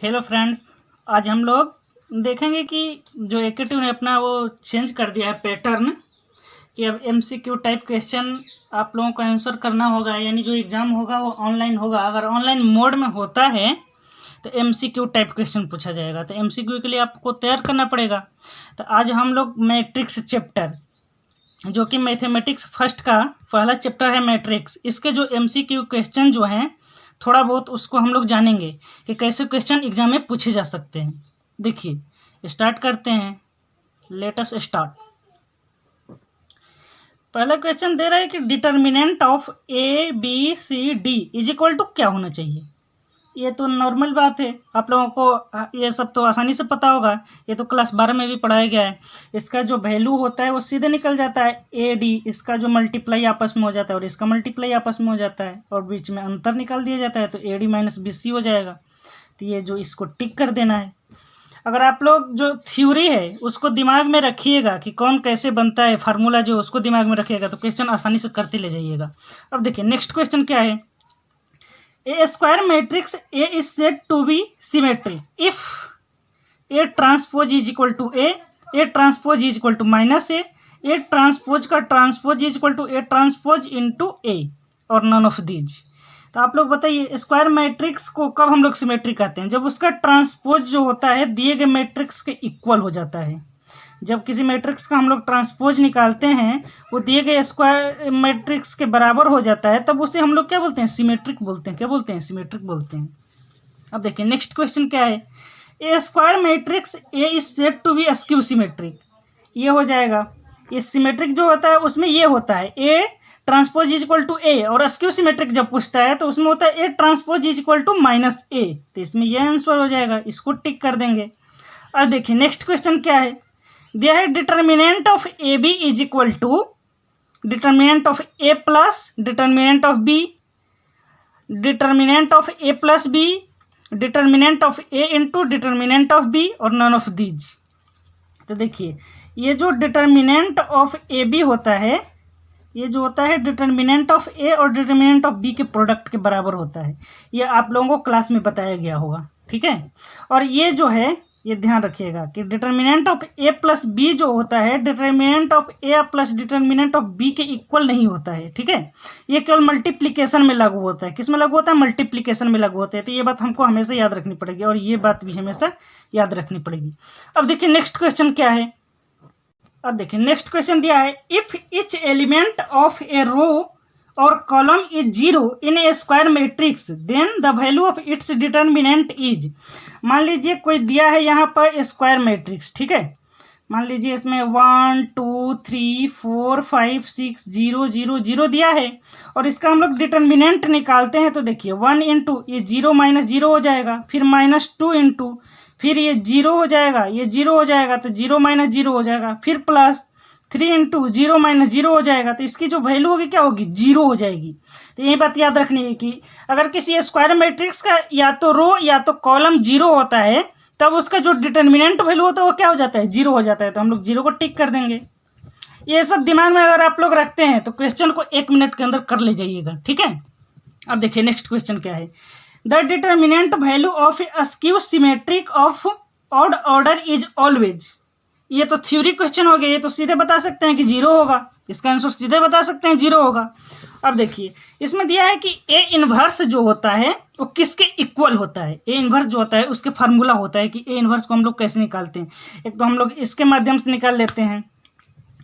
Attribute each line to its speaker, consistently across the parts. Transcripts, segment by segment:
Speaker 1: Hello friends, आज हम लोग देखेंगे कि जो एकेटिव ने अपना वो चेंज कर दिया है पैटर्न कि अब एमसीक्यू टाइप क्वेश्चन आप लोगों को आंसर करना होगा। यानी जो एग्ज़ाम होगा वो ऑनलाइन होगा। अगर ऑनलाइन मोड में होता है तो एमसीक्यू टाइप क्वेश्चन पूछा जाएगा। तो एमसीक्यू के लिए आपको तैयार करना पड़ेगा। तो आज हम लोग मैट्रिक्स चैप्टर, जो कि मैथमेटिक्स फर्स्ट का पहला चैप्टर है मैट्रिक्स, इसके जो एमसीक्यू क्वेश्चन जो हैं थोड़ा बहुत उसको हम लोग जानेंगे कि कैसे क्वेश्चन एग्जाम में पूछे जा सकते हैं। देखिए स्टार्ट करते हैं। Let us start. पहला क्वेश्चन दे रहा है कि determinant of A B C D is equal to क्या होना चाहिए। ये तो नॉर्मल बात है, आप लोगों को ये सब तो आसानी से पता होगा। ये तो क्लास 12 में भी पढ़ाया गया है। इसका जो वैल्यू होता है वो सीधे निकल जाता है ए डी, इसका जो मल्टीप्लाई आपस में हो जाता है और इसका मल्टीप्लाई आपस में हो जाता है और बीच में अंतर निकाल दिया जाता है, तो A D minus B C हो जाएगा। तो ये जो इसको टिक कर देना है। अगर आप लोग जो थ्योरी है उसको दिमाग में रखिएगा कि कौन कैसे बनता है, फार्मूला जो उसको दिमाग में रखिएगा तो क्वेश्चन आसानी से करते ले जाइएगा। अब देखिए नेक्स्ट क्वेश्चन क्या है। A square matrix A is said to be symmetric if A transpose is equal to A transpose is equal to minus A transpose का transpose is equal to A transpose into A और none of these। तो आप लोग बताइए square matrix को कब हम लोग सिमेट्रिक कहते हैं? जब उसका ट्रांसपोज जो होता है दिए गए मैट्रिक्स के इक्वल हो जाता है। जब किसी मैट्रिक्स का हम लोग ट्रांसपोज निकालते हैं वो दिए गए स्क्वायर मैट्रिक्स के बराबर हो जाता है, तब उसे हम लोग क्या बोलते हैं? सिमेट्रिक बोलते हैं। क्या बोलते हैं? सिमेट्रिक बोलते हैं। अब देखिए नेक्स्ट क्वेश्चन क्या है। A square matrix A is said to be skew symmetric. ये हो जाएगा। ये सिमेट्रिक जो होता है उसमें ये होता है A transpose is equal to A, और स्क्यू सिमेट्रिक जब पूछता है तो उसमें होता है A transpose is equal to minus A. तो इसमें ये आंसर हो जाएगा, इसको टिक कर देंगे। अब देखिए नेक्स्ट क्वेश्चन क्या है। दिया है determinant of A B is equal to determinant of A plus determinant of B, determinant of A plus B, determinant of A into determinant of B और नन ऑफ दीज। तो देखिए ये जो determinant of A B होता है, ये जो होता है डिटर्मिनेंट ऑफ ए और डिटर्मिनेंट ऑफ बी के प्रोडक्ट के बराबर होता है। ये आप लोगों को क्लास में बताया गया होगा, ठीक है। और ये जो है ये ध्यान रखिएगा कि determinant of A plus B जो होता है determinant of A plus determinant of B के इक्वल नहीं होता है, ठीक है। ये केवल मल्टीप्लिकेशन में लागू होता है। किस में लागू होता है? मल्टीप्लिकेशन में लागू होता है। तो ये बात हमको हमेशा याद रखनी पड़ेगी और ये बात भी हमेशा याद रखनी पड़ेगी। अब देखिए नेक्स्ट क्वेश्चन क्या है। अब देखिए नेक्स्ट क्वेश्चन दिया है if each element of a row और column is zero in a square matrix then the value of its determinant is. मान लीजिए कोई दिया है यहाँ पर स्क्वायर मैट्रिक्स, ठीक है। मान लीजिए इसमें 1 2 3 4 5 6 0 0 0 दिया है और इसका हम लोग डिटर्मिनेंट निकालते हैं। तो देखिए 1 इंटू ये 0 माइनस 0 हो जाएगा, फिर -2 इंटू फिर ये 0 हो जाएगा, ये 0 हो जाएगा तो 0 माइनस 0 हो जाएगा, फिर प्लस 3 इंटू 0 माइनस 0 हो जाएगा। तो इसकी जो वैल्यू होगी क्या होगी? 0 हो जाएगी। तो यही बात याद रखनी है कि अगर किसी स्क्वायर मैट्रिक्स का या तो रो या तो कॉलम 0 होता है तब उसका जो डिटर्मिनेंट वैल्यू होता है वो क्या हो जाता है? 0 हो जाता है। तो हम लोग 0 को टिक कर देंगे। ये सब दिमाग में अगर आप लोग रखते हैं तो क्वेश्चन को 1 मिनट के अंदर कर ले जाइएगा, ठीक है। अब देखिए नेक्स्ट क्वेश्चन क्या है। The determinant value of A skew symmetric of odd order is always. ये तो थ्योरी क्वेश्चन हो गया, ये तो सीधे बता सकते हैं कि 0 होगा। इसका आंसर सीधे बता सकते हैं 0 होगा। अब देखिए इसमें दिया है कि ए इनवर्स जो होता है वो किसके इक्वल होता है। ए इनवर्स जो होता है उसके फार्मूला होता है कि ए इनवर्स को हम लोग कैसे निकालते हैं। एक तो हम लोग इसके माध्यम से निकाल लेते हैं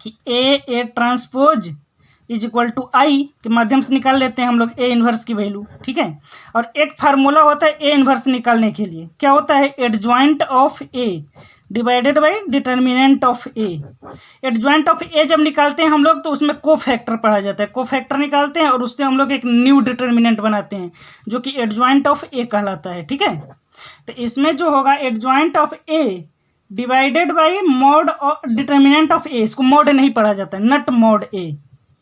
Speaker 1: कि A transpose is equal to I के माध्यम से निकाल लेते हैं हम लोग ए इनवर्स की वैल्यू, ठीक है। और एक फार्मूला होता है ए इनवर्स निकालने के लिए, क्या होता है? Adjoint of A divided by determinant of A. Adjoint of A जब निकालते हैं हम लोग तो उसमें को फैक्टर पढ़ा जाता है। को फैक्टर निकालते हैं और उससे हम लोग एक न्यू डिटर्मिनेंट बनाते हैं जो कि एडजॉइंट ऑफ ए कहलाता है, ठीक है। तो इसमें जो होगा adjoint of A divided by mod determinant of A. इसको मॉड नहीं पढ़ा जाता है, not mod A,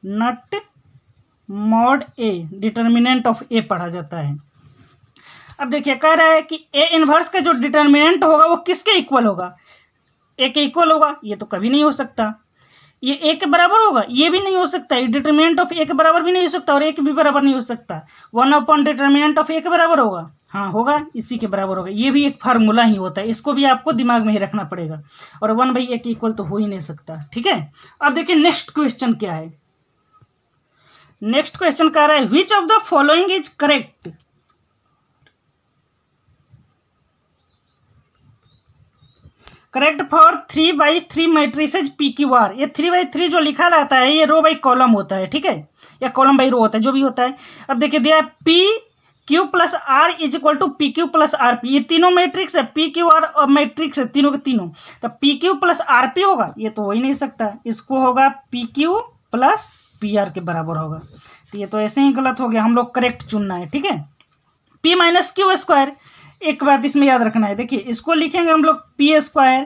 Speaker 1: not mod A determinant of A पढ़ा जाता है। अब देखिए कह रहा है कि ए इनवर्स का जो डिटर्मिनेंट होगा वो किसके इक्वल होगा? ए के इक्वल होगा। ये तो कभी नहीं हो सकता। ये ए के बराबर होगा, ये भी नहीं हो सकता, ये डिटर्मिनेंट ऑफ ए के बराबर भी नहीं हो सकता और ए के भी बराबर नहीं हो सकता। 1 डिटर्मिनेंट ऑफ ए के बराबर होगा, हाँ होगा, इसी के बराबर होगा। ये भी एक फार्मूला ही होता है, इसको भी आपको दिमाग में ही रखना पड़ेगा। और 1/a के इक्वल तो हो ही नहीं सकता, ठीक है। अब देखिए नेक्स्ट क्वेश्चन क्या है। नेक्स्ट क्वेश्चन कह रहा है which of the following is correct. Correct for 3/3 matrices P Q are. ये 3/3 जो लिखा रहता है ये रो बाई कॉलम होता है, ठीक है, या कॉलम बाई रो होता है, जो भी होता है। अब देखिए दिया है P Q plus R is equal to P Q plus R P. ये तीनों मैट्रिक्स है, पी क्यू आर और मैट्रिक्स है तीनों के तीनों, तो P Q plus R P होगा, ये तो हो ही नहीं सकता। इसको होगा P Q plus P R के बराबर होगा, तो ये तो ऐसे ही गलत हो गया, हम लोग करेक्ट चुनना है, ठीक है। पी माइनस क्यू स्क्वायर, एक बात इसमें याद रखना है, देखिए इसको लिखेंगे हम लोग P square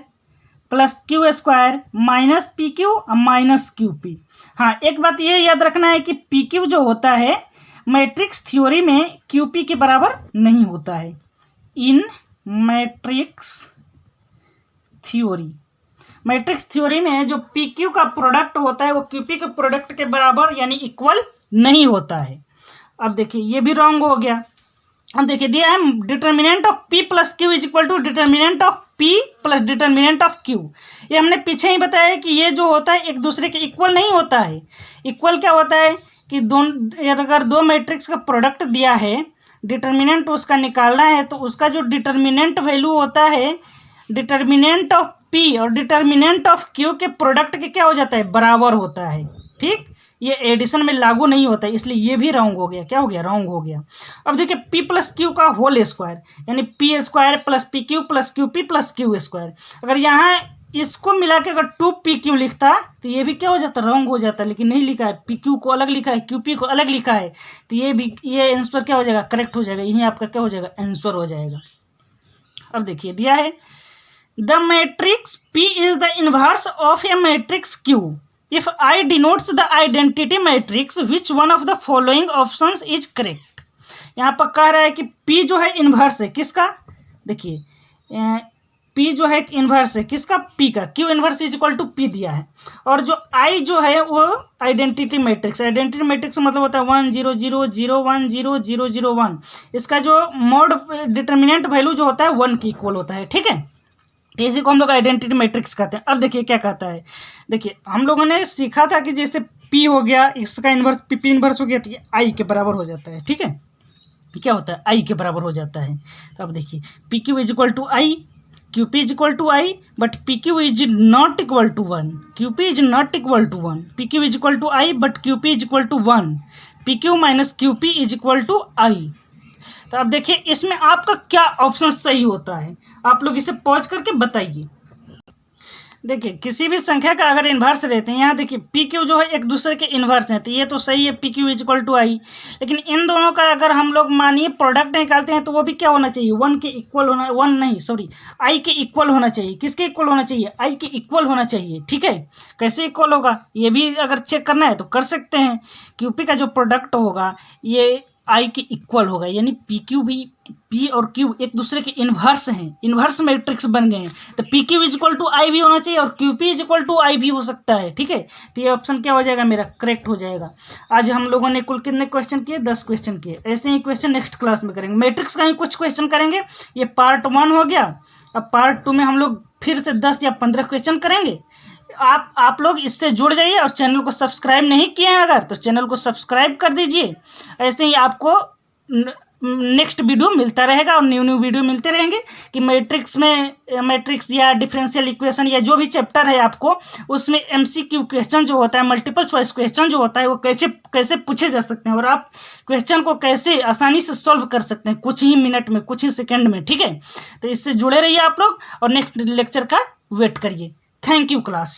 Speaker 1: plus Q square minus P Q और माइनस क्यू पी। हाँ एक बात ये याद रखना है कि पी क्यू जो होता है मैट्रिक्स थ्योरी में क्यू पी के बराबर नहीं होता है। इन मैट्रिक्स थ्योरी, मैट्रिक्स थ्योरी में जो पी क्यू का प्रोडक्ट होता है वो क्यू पी के प्रोडक्ट के बराबर यानी इक्वल नहीं होता है। अब देखिए ये भी रॉन्ग हो गया। अब देखिए दिया है determinant of P plus Q is equal to determinant of P plus determinant of Q. ये हमने पीछे ही बताया है कि ये जो होता है एक दूसरे के इक्वल नहीं होता है। इक्वल क्या होता है कि अगर दो मैट्रिक्स का प्रोडक्ट दिया है, डिटर्मिनेंट उसका निकालना है, तो उसका जो डिटर्मिनेंट वैल्यू होता है डिटर्मिनेंट ऑफ पी और डिटर्मिनेंट ऑफ क्यू के प्रोडक्ट के क्या हो जाता है, बराबर होता है, ठीक। ये एडिशन में लागू नहीं होता है, इसलिए ये भी रॉन्ग हो गया। क्या हो गया, रॉन्ग हो गया। अब देखिए पी प्लस क्यू का होल स्क्वायर यानी P square plus P Q plus Q P plus Q square, अगर यहाँ इसको मिला के अगर 2pq लिखता तो ये भी क्या हो जाता, रॉन्ग हो जाता, लेकिन नहीं लिखा है, pq को अलग लिखा है, qp को अलग लिखा है, तो ये भी ये आंसर क्या हो जाएगा, करेक्ट हो जाएगा, यही आपका क्या हो जाएगा, आंसर हो जाएगा। अब देखिए दिया है the matrix p is the inverse of A matrix q if I denotes the identity matrix which one of the following options is correct। यहाँ पर कह रहा है कि p जो है इन्वर्स है किसका, देखिए p जो है इन्वर्स है किसका, p का, q inverse is equal to p दिया है, और जो i जो है वो आइडेंटिटी मैट्रिक्स, आइडेंटिटी मैट्रिक्स मतलब होता है 1 0 0 0 1 0 0 0 1, इसका जो मोड डिटर्मिनेंट वैल्यू जो होता है 1 के इक्वल होता है, ठीक है। इसी को हम लोग आइडेंटिटी मैट्रिक्स कहते हैं। अब देखिए क्या कहता है, देखिए हम लोगों ने सीखा था कि जैसे p हो गया, इसका इन्वर्स p इन्वर्स हो गया तो ये i के बराबर हो जाता है, ठीक है, क्या होता है, i के बराबर हो जाता है। तो अब देखिए P Q is equal to I, Q P is equal to I, but P Q is not equal to 1, Q P is not equal to 1, P Q is equal to I but Q P is equal to 1, P Q minus Q P is equal to I. तो अब देखिए इसमें आपका क्या option सही होता है, आप लोग इसे पॉज करके बताइए। देखिए किसी भी संख्या का अगर इन्वर्स लेते हैं, यहाँ देखिए पी क्यू जो है एक दूसरे के इन्वर्स हैं, तो ये तो सही है, P Q is equal to I, लेकिन इन दोनों का अगर हम लोग मानिए प्रोडक्ट निकालते हैं तो वो भी क्या होना चाहिए, 1 के इक्वल होना, 1 नहीं सॉरी आई के इक्वल होना चाहिए। किसके इक्वल होना चाहिए, आई के इक्वल होना चाहिए, ठीक है। कैसे इक्वल होगा ये भी अगर चेक करना है तो कर सकते हैं, क्यू पी का जो प्रोडक्ट होगा ये आई के इक्वल होगा, यानी पी क्यू भी, पी और क्यू एक दूसरे के इन्वर्स हैं, इन्वर्स मैट्रिक्स बन गए हैं, तो P Q is equal to I भी होना चाहिए और Q P is equal to I भी हो सकता है, ठीक है। तो ये ऑप्शन क्या हो जाएगा, मेरा करेक्ट हो जाएगा। आज हम लोगों ने कुल कितने क्वेश्चन किए, 10 क्वेश्चन किए। ऐसे ही क्वेश्चन नेक्स्ट क्लास में करेंगे, मैट्रिक्स का ही कुछ क्वेश्चन करेंगे। ये पार्ट 1 हो गया, अब पार्ट 2 में हम लोग फिर से 10 या 15 क्वेश्चन करेंगे। आप लोग इससे जुड़ जाइए, और चैनल को सब्सक्राइब नहीं किए हैं अगर तो चैनल को सब्सक्राइब कर दीजिए। ऐसे ही आपको नेक्स्ट वीडियो मिलता रहेगा और न्यू वीडियो मिलते रहेंगे कि मैट्रिक्स या डिफरेंशियल इक्वेशन या जो भी चैप्टर है आपको उसमें एमसीक्यू क्वेश्चन जो होता है, मल्टीपल चॉइस क्वेश्चन जो होता है, वो कैसे पूछे जा सकते हैं और आप क्वेश्चन को कैसे आसानी से सॉल्व कर सकते हैं कुछ ही मिनट में, कुछ ही सेकेंड में, ठीक है। तो इससे जुड़े रहिए आप लोग और नेक्स्ट लेक्चर का वेट करिए। Thank you class.